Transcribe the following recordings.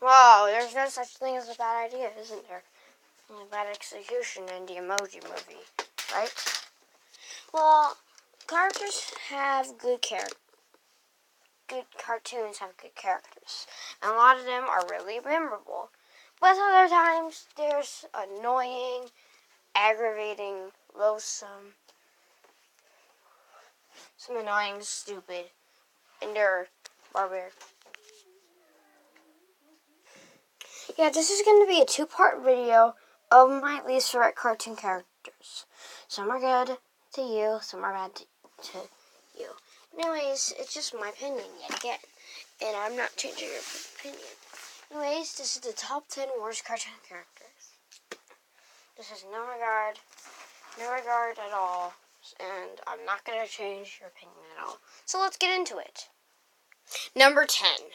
Well, there's no such thing as a bad idea, isn't there? Only bad execution in the Emoji Movie, right? Well, characters have good characters. Good cartoons have good characters, and a lot of them are really memorable. But other times, there's annoying, aggravating, loathsome, some annoying, stupid, and they're barbaric. Yeah, this is going to be a two-part video of my least favorite cartoon characters. Some are good to you, some are bad to you. Anyways, it's just my opinion yet again, and I'm not changing your opinion. Anyways, this is the top 10 worst cartoon characters. This is no regard at all, and I'm not going to change your opinion at all. So let's get into it. Number 10.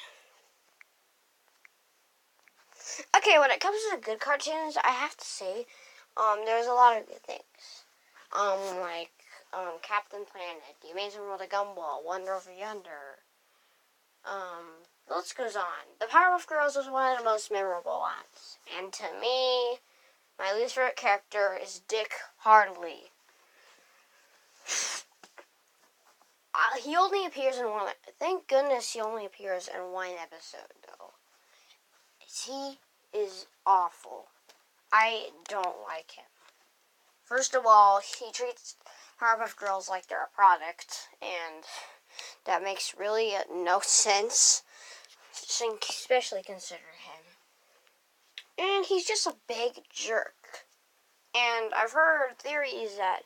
Okay, when it comes to good cartoons, I have to say, there's a lot of good things. Like Captain Planet, The Amazing World of Gumball, Wonder Over Yonder. The list goes on. The Powerpuff Girls was one of the most memorable ones. And to me, my least favorite character is Dick Hardley. He only appears in one. Thank goodness he only appears in one episode, though. He is awful. I don't like him. First of all, he treats Powerpuff Girls like they're a product, and that makes really no sense, especially consider him. And he's just a big jerk. And I've heard theories that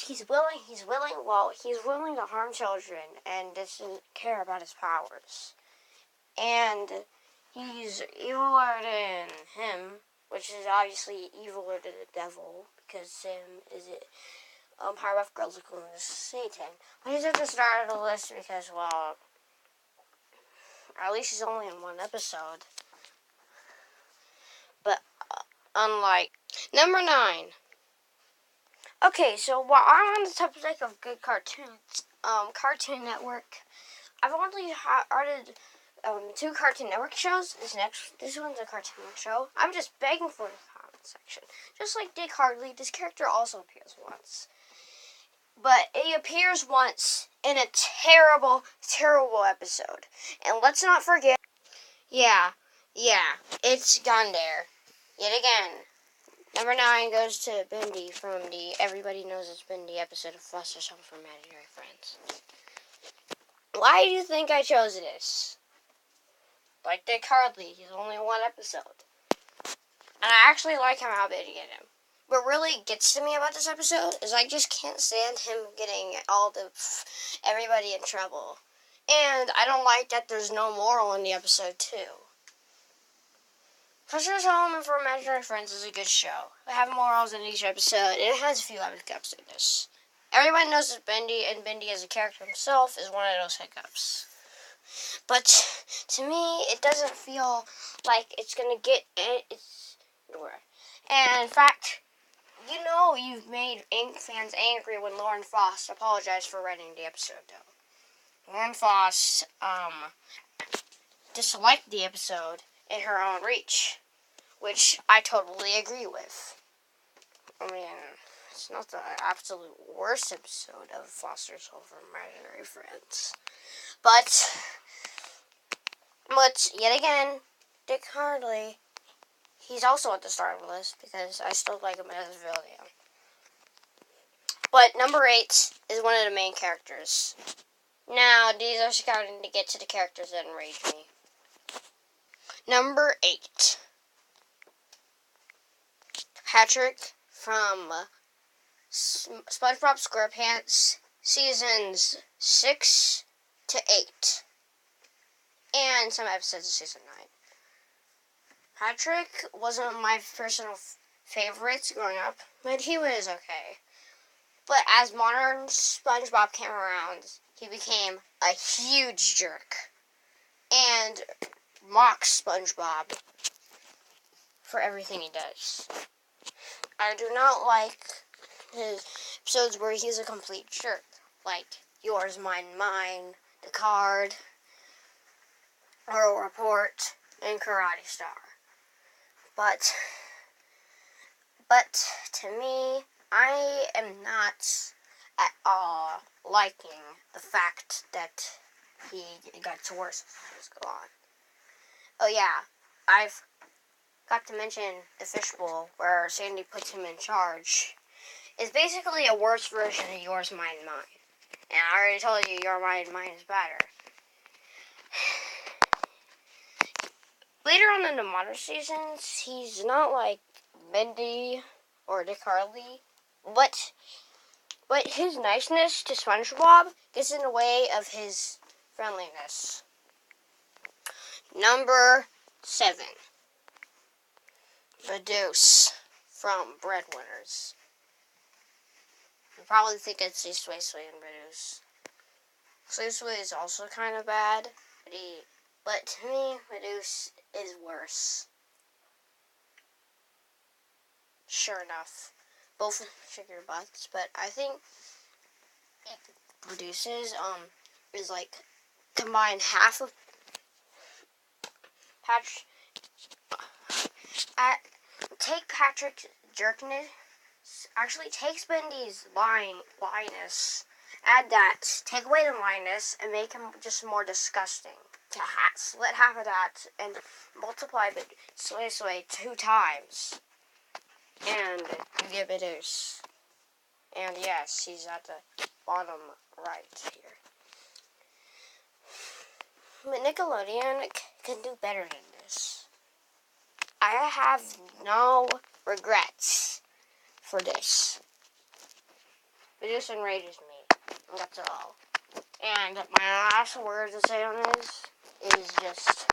he's willing to harm children and doesn't care about his powers. And he's eviler than him, which is obviously eviler than the devil, because Sam is it. Powerpuff Girls are called Satan. But he's at the start of the list because, well, at least he's only in one episode. But unlike Number 9. Okay, so while I'm on the topic of good cartoons, Cartoon Network, I've only started 2 Cartoon Network shows. This one's a cartoon show. I'm just begging for the comment section. Just like Dick Hardley, this character also appears once. But he appears once in a terrible, terrible episode. And let's not forget, yeah, it's gone there. Yet again. Number 9 goes to Bindi from the Everybody Knows It's Bindi episode of Foster's Home for Imaginary Friends. Why do you think I chose this? Like Dick Hardley, he's only one episode. And I actually like how big you get him. What really gets to me about this episode is I just can't stand him getting everybody in trouble. And I don't like that there's no moral in the episode, too. Foster's Home for Imaginary Friends is a good show. They have morals in each episode, and it has a few hiccups in this. Everyone knows it's Bindi, and Bindi as a character himself is one of those hiccups. But to me, it doesn't feel like it's gonna get it's nowhere. And in fact, you've made Ink fans angry when Lauren Faust apologized for writing the episode, though. Lauren Faust disliked the episode in her own reach, which I totally agree with. I mean, it's not the absolute worst episode of Foster's Home for Imaginary Friends. But yet again, Dick Hardley, he's also at the start of the list because I still like him as a villain. But number 8 is one of the main characters. Now, these are scouting to get to the characters that enrage me. Number 8. Patrick from SpongeBob SquarePants seasons 6 to 8. And some episodes of season 9. Patrick wasn't my personal favorites growing up, but he was okay. But as modern SpongeBob came around, he became a huge jerk. And mocks SpongeBob for everything he does. I do not like his episodes where he's a complete jerk. Like, yours, mine, mine, the card. Oral Report, and Karate Star. But to me, I am not at all liking the fact that he got worse as years go on. Oh yeah, I've got to mention the fishbowl where Sandy puts him in charge. It's basically a worse version of Yours, Mine, Mine. And I already told you Your Mine, Mine is better. Later on in the modern seasons, he's not like Mindy or Dick Harley, but his niceness to SpongeBob gets in the way of his friendliness. Number 7. Medusa from Breadwinners. You probably think it's Sway and Medusa. Sway is also kind of bad, but to me, Medusa is worse. Sure enough. Both shake your butts, but I think Medusa's is like combine half of Patrick. Take Patrick's jerkness. Actually, take Spendy's lyness. Add that. Take away the lyness and make him just more disgusting. Split half of that and multiply the Sway 2 times. And you get Medusa. And yes, he's at the bottom right here. But Nickelodeon can do better than this. I have no regrets for this. Medusa enrages me. And that's all. And my last word to say on this is just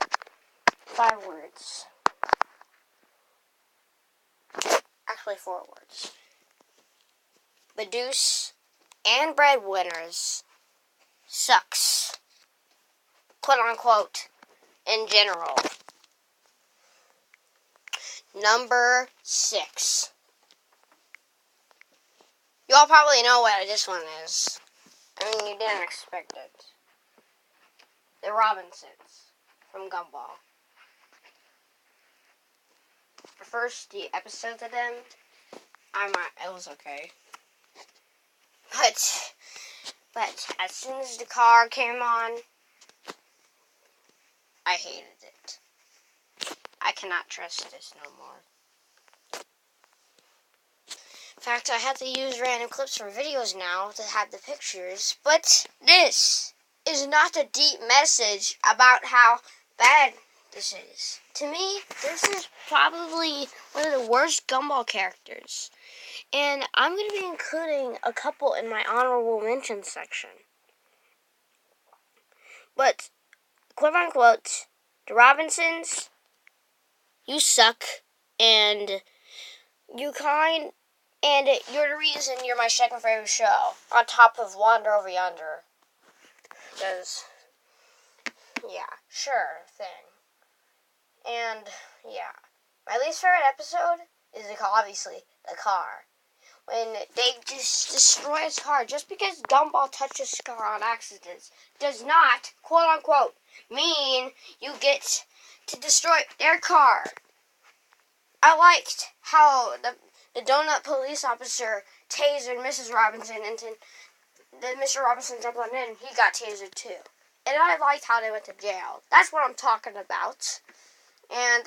5 words. Actually 4 words. Medusa and Breadwinners sucks. Quote unquote. In general. Number 6. You all probably know what this one is. I mean, you didn't expect it. The Robinsons from Gumball. The first the episodes of them, it was okay. But as soon as the car came on, I hated it. I cannot trust this no more. In fact, I have to use random clips from videos now to have the pictures, but this is not a deep message about how bad this is. To me, this is probably one of the worst Gumball characters. And I'm going to be including a couple in my honorable mention section. But, quote unquote, the Robinsons, you suck, and you're the reason you're my second favorite show, on top of Wander Over Yonder. Because, yeah, sure thing. And, yeah, my least favorite episode is obviously the car. When they just destroy his car, just because Gumball touches his car on accident does not, quote unquote, mean you get to destroy their car. I liked how the donut police officer tasered Mrs. Robinson, and then Mr. Robinson jumped on in, he got tasered too. And I liked how they went to jail. That's what I'm talking about. And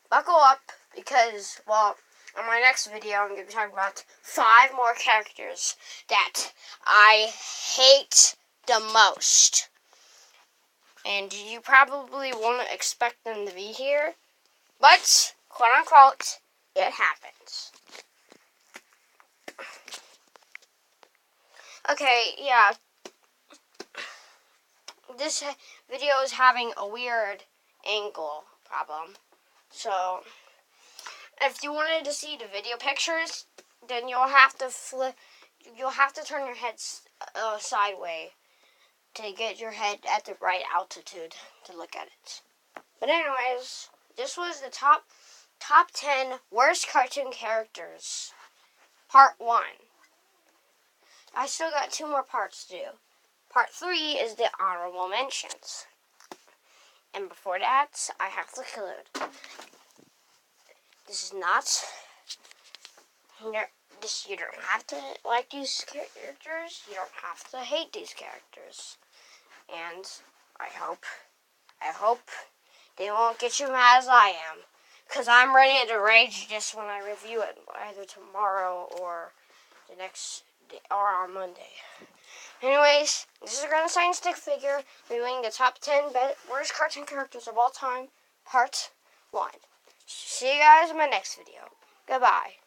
buckle up, because, well, in my next video, I'm going to be talking about 5 more characters that I hate the most. And you probably won't expect them to be here, but, quote unquote, it happens. Okay, yeah. This video is having a weird angle problem. So, if you wanted to see the video pictures, then you'll have to turn your head sideways to get your head at the right altitude to look at it. But anyways, this was the top 10 worst cartoon characters. Part 1. I still got 2 more parts to do. Part 3 is the honorable mentions. And before that, I have to conclude. This is not... You don't have to like these characters. You don't have to hate these characters. And I hope they won't get you mad as I am. Because I'm ready to rage just when I review it, either tomorrow or the next day, or on Monday. Anyways, this is Grand Cyan Stickfigure reviewing the top 10 worst cartoon characters of all time, part 1. See you guys in my next video. Goodbye.